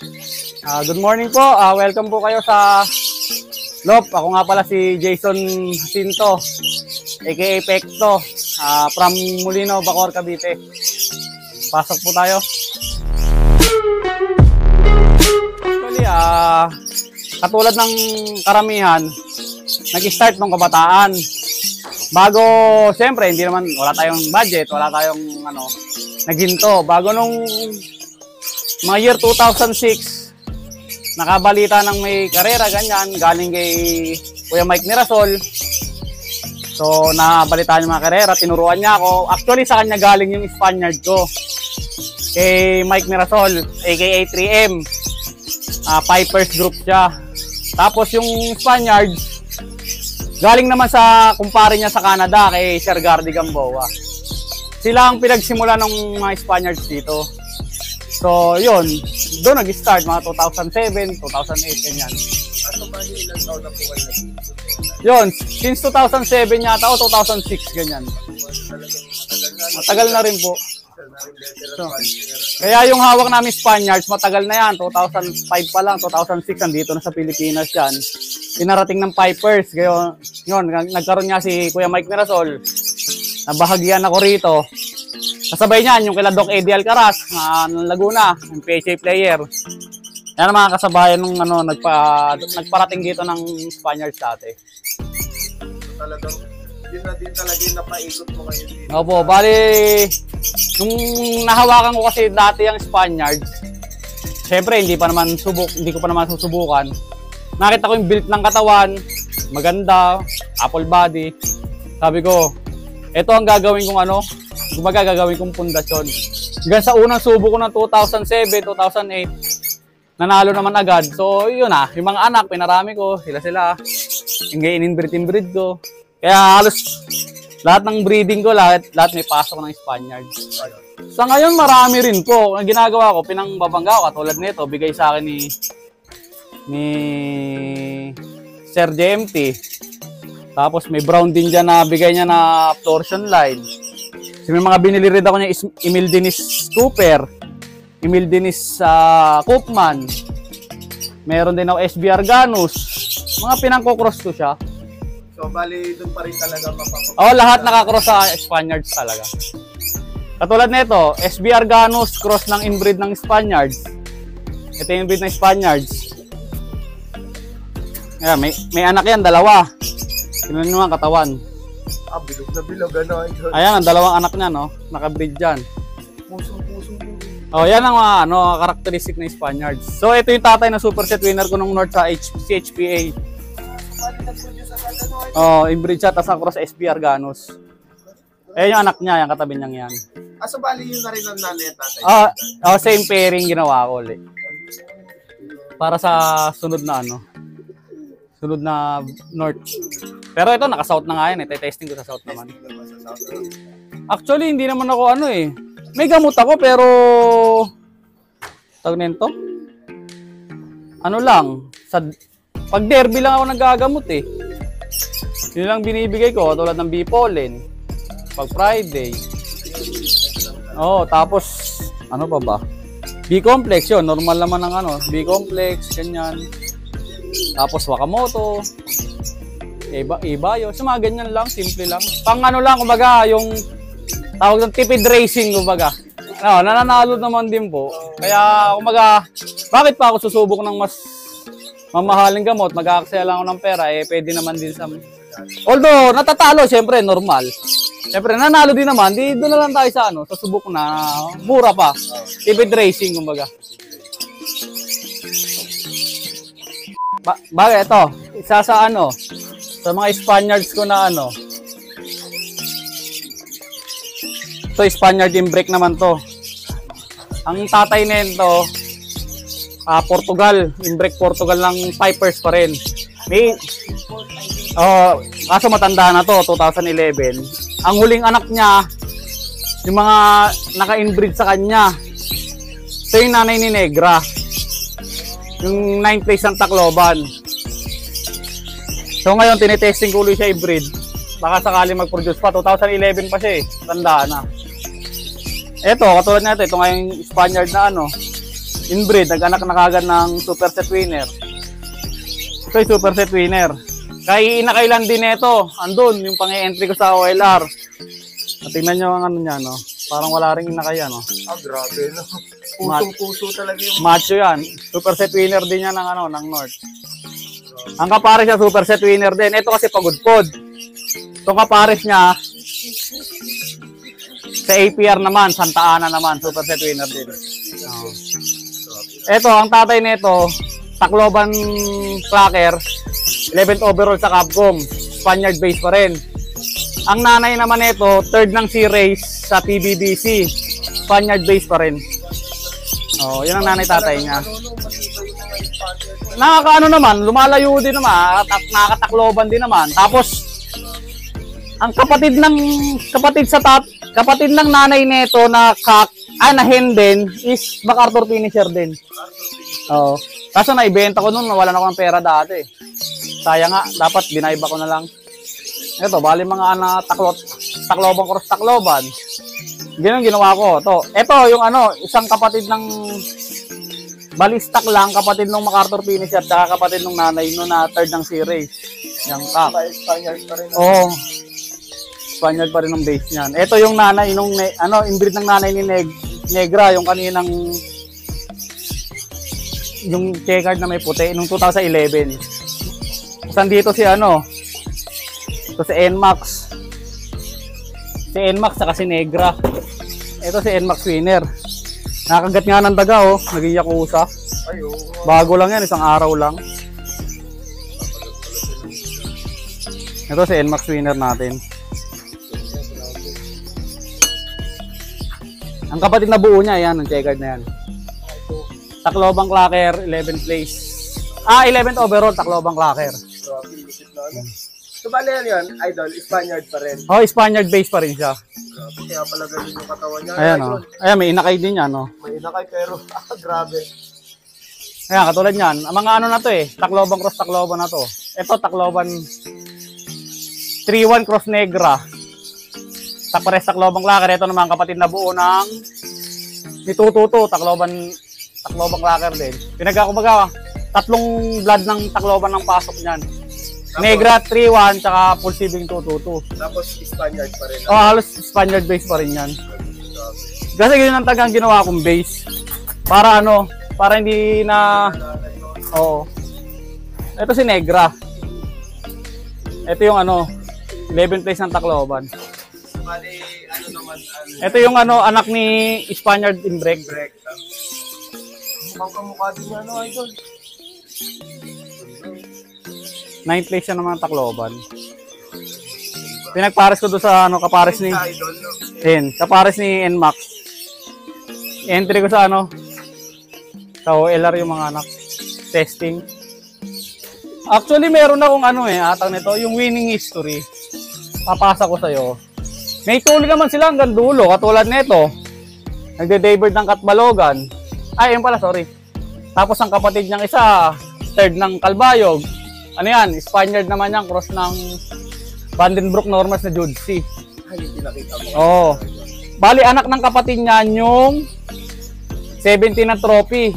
Good morning po. Welcome po kayo sa Lop. Ako nga pala si Jason Jacinto, aka Pekto, from Molino, Bacoor, Cavite. Pasok po tayo. Actually, katulad ng karamihan, nag-start ng kabataan. Bago, siyempre, hindi naman, wala tayong budget, wala tayong, naghinto. Bago nung mga year 2006, nakabalita ng may karera, ganyan, galing kay Kuya Mike Mirasol. So, nabalitaan yung mga karera, tinuruan niya ako. Actually, sa kanya galing yung Spaniard ko. Kay Mike Mirasol, aka 3M. Pipers Group siya. Tapos yung Spaniard, galing naman sa kumpare niya sa Canada, kay Sir Gardy Gamboa. Sila ang pinagsimula ng mga Spaniards dito. So, yun. Doon nag-start, mga 2007, 2008, ganyan. Ano ba yung ilang taon na po kayo nag-start? Yun, since 2007 yata o 2006, ganyan. Matagal na rin po. So, kaya yung hawak namin Spaniards, matagal na yan. 2005 pa lang, 2006, andito na sa Pilipinas yan. Pinarating ng Pipers. Yun, nagkaroon nga si Kuya Mike Mirasol. Nabahagyan ako rito. Kasabay niyan yung kila Doc Eddie Alcaraz ng Laguna, yung PHA player. Yan ang mga kasabayan nung nagparating dito ng Spaniards dati. Talagang yun na din talaga yung napaikot mo ngayon dito. Opo, bali nung nahawakan ko kasi dati ang Spaniards, syempre hindi ko pa naman susubukan. Nakita ko yung build ng katawan, maganda, apple body. Sabi ko, ito ang gagawin kong gagawin kong pundasyon. Hanggang sa unang subo ko ng 2007, 2008, nanalo naman agad. So, yun yung mga anak, pinarami ko, sila. Yung in-breed ko. Kaya halos lahat ng breeding ko, lahat may pasok ng Spaniards. Sa ngayon, marami rin po. Ang ginagawa ko, pinangbabangga ko, katulad nito, bigay sa akin ni Sir JMT. Tapos may brown din dyan na bigay niya na torsion line. So, may mga binili rin ako niya, Emil Dennis Cooper, Emil Dennis Koopman. Meron din ako SBR Ganus. Mga pinangko-cross ko siya. So, bali, doon pa rin talaga mapapapagod. Oo, lahat nakakross sa Spaniards talaga. Katulad nito, SBR Ganus, cross ng inbreed ng Spaniards. Ito yung inbreed ng Spaniards. Ayan, may anak yan, dalawa. Tingnan nyo ang katawan. Bilog na bilog, Ayan, ang dalawang anak niya, nakabreed dyan. Puso. Yan ang mga karakteristik ng Spaniards. So, ito yung tatay na superset winner ko nung North sa CHPA. Inbreed siya, tapos cross SBR Ganus. Ayan yung anak niya, yung katabi niyang yan. So bali yun na rin ang nanay at tatay? Same pairing ginawa ko ulit. Para sa sunod na sunod na North. Pero ito, naka-South na nga yan. Testing ko sa South naman. Actually, hindi naman ako may gamot ako, pero tawag nito? Pag derby lang ako nagagamot Yun lang binibigay ko, tulad ng B-pollen. Pag Friday. Tapos, ano pa ba? B-complex yun. Normal naman ang B-complex, ganyan. Tapos Wakamoto. Ibayo. So, mga ganyan lang, simple lang. Pang kumbaga, yung tawag ng tipid racing, kumbaga. Nananalo naman din po. Kaya, kumbaga, bakit pa ako susubok ng mas mamahaling gamot, mag-aaksaya lang ako ng pera, pwede naman din sa... Although, natatalo, syempre, normal. Syempre, nanalo din naman, doon na lang tayo sa sa subok na mura pa. Tipid racing, kumbaga. Bagay, ito. Isa sa sa mga Spaniards ko na Ito, Spaniard in-break naman to. Ang tatay nito, Portugal. In-break Portugal ng Pipers pa rin. Kaso matanda na to, 2011. Ang huling anak niya, yung mga naka-inbreed sa kanya. Ito yung nanay ni Negra. Yung 9th place ng Tacloban. So ngayon, tinetesting ko ulit siya i-breed. Baka sakali mag-produce pa. 2011 pa siya Tanda na. Ito, katulad nito. Ito nga yung Spaniard na inbreed, nag-anak na kagad ng super set winner. Ito yung super set winner. Kaya inakailan din ito. Andun, yung pang-entry ko sa OLR. Tingnan nyo ang ano niya, no? Parang wala rin inakaya, no? Grabe, no? Pusong-puso talaga yung... Macho yan. Super set winner din yan ng, ano, ng North. Ang kapares niya, super set winner din. Ito kasi pagudpod. Itong kapares niya, sa APR naman, Santa Ana naman, super set winner din. Ito, ang tatay nito, Tacloban Clacker, 11th overall sa Capcom. Spaniard base pa rin. Ang nanay naman nito, third ng C-Race sa PBBC. Spaniard base pa rin. Oh, yun ang nanay tatay niya. Nakakaano naman, lumalayo din naman, nakakatakloban din naman. Tapos, ang kapatid ng nanay nito na na hen din is MacArthur finisher din. Oo. Kaso naibenta ko noon, wala na akong pera dati. Sayang nga, dapat binaiba ko na lang. Ito, bali mga Tacloban cross Tacloban. Ganun ginawa ko. Ito yung ano, isang kapatid ng balistak lang, kapatid ng MacArthur finisher, tsaka kapatid ng nanay no na third ng series. Yung cup. Spaniard pa rin. Oo. Spaniard pa rin ang base niyan. Ito yung nanay nung inbreed ng nanay ni Negra, yung kaninang yung checkered na may puti nung 2011. Saan dito si ano? Ito si NMAX. Si NMAX saka si Negra. Ito si NMAX winner. Nakagat nga ng daga oh, naging yakuza. Bago lang yan, isang araw lang. Ito si NMAX winner natin. Ang kapatid na buo niya, yan, ang checkered na yan. Tacloban Clacker, 11th place. 11th overall, Tacloban Clacker. So, bali yan, idol, Spaniard pa rin. Oh, Spaniard base pa rin siya. Kaya pala ganun yung katawan niya. Ayan, oh. Ayan, may inakay din yan, oh. May inakay, pero, grabe. Ayan, katulad yan. Ang mga ano na to eh, Tacloban cross Tacloban na to. Ito, Tacloban 3-1 cross Negra. Pares Tacloban Clacker. Ito naman kapatid na buo ng ni Tututo, Tacloban Clacker din. Pinagkakumbaga, tatlong blood ng Tacloban ng pasok niyan. Negra 3-1 tsaka full sibling Tututo. Tapos Spaniard pa rin. Oh, halos Spaniard base pa rin yan. Kasi yun ang tagang ginawa kong base. Para ano, para hindi na oo. Ito si Negra. Ito yung ano, 11th place ng Tacloban. Bali, ano naman, Ito yung ano, anak ni Spaniard Inbreak. Mukhang kamukha din niya, ano, idol? 9th place siya naman ng Tacloban. Pinagpares ko doon sa ano, kapares ni Idol, no? kapares ni NMAX. Entry ko sa ano, sa OLR yung mga anak. Testing. Actually, meron akong ano atang nito, yung winning history. Papasa ko sa'yo. May tuloy naman sila hanggang dulo, katulad nito. Nagde-daybird ng Katbalogan. Ay, yun pala, sorry. Tapos ang kapatid niyang isa, third ng Kalbayog. Ano yan? Spaniard naman yan, cross ng Vandenbroek Normals na Judsi. Ay, hindi nakita mo. Oo. Bali, anak ng kapatid niya yung 17 na trophy.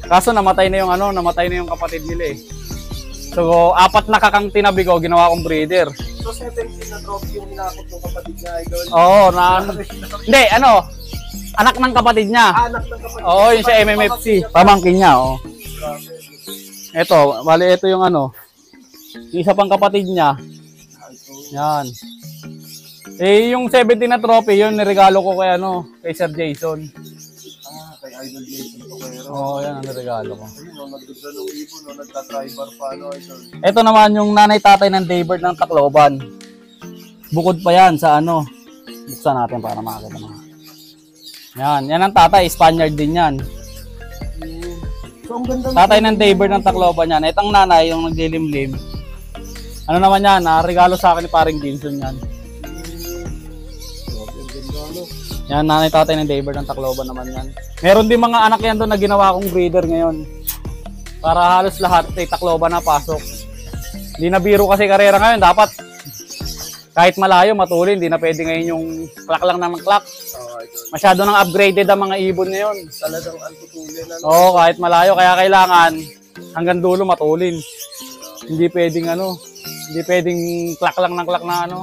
Kaso namatay na yung kapatid nila eh. So, 4 na kakang tinabi ko, ginawa kong breeder. So, 17 na trophy yung hinakot ng kapatid niya, idol? Oo, hindi, anak ng kapatid niya. Anak ng kapatid. Oo, yun siya MMFC. Pamangkin niya, oo. Ito, bali ito yung ano. Yung isa pang kapatid niya. Yan. Yung 17 na trophy, yun niregalo ko kay Sir Jason. Kay Idol Jason to kayo. Oo, yan ang niregalo ko. Ayun, nagdagda ng ibon, nagka-driver pa, idol. Ito naman yung nanay-tatay ng Daybird ng Tacloban. Bukod pa yan sa ano. Buksan natin para makakita mo. Yan ang tatay, Spaniard din yan. So, ang ganda Tatay ng Daybird ng Tacloban yan. Itong nanay, yung naglilimlim. Ano naman yan, regalo sa akin ni paring Ginson yan. Yan, nanay-tatay ng Daybird ng Tacloban naman yan. Meron din mga anak yan doon na ginawa kong breeder ngayon. Para halos lahat ay Tacloban na pasok. Hindi na biro kasi karera ngayon. Dapat kahit malayo, matulin. Hindi na pwede ngayon yung clock lang ng clock. idol. Masyado nang upgraded ang mga ibon ngayon. Talagang antutulin, ano? Oo, kahit malayo. Kaya kailangan hanggang dulo matulin. Hindi pwedeng hindi pwedeng klak lang ng klak na ano.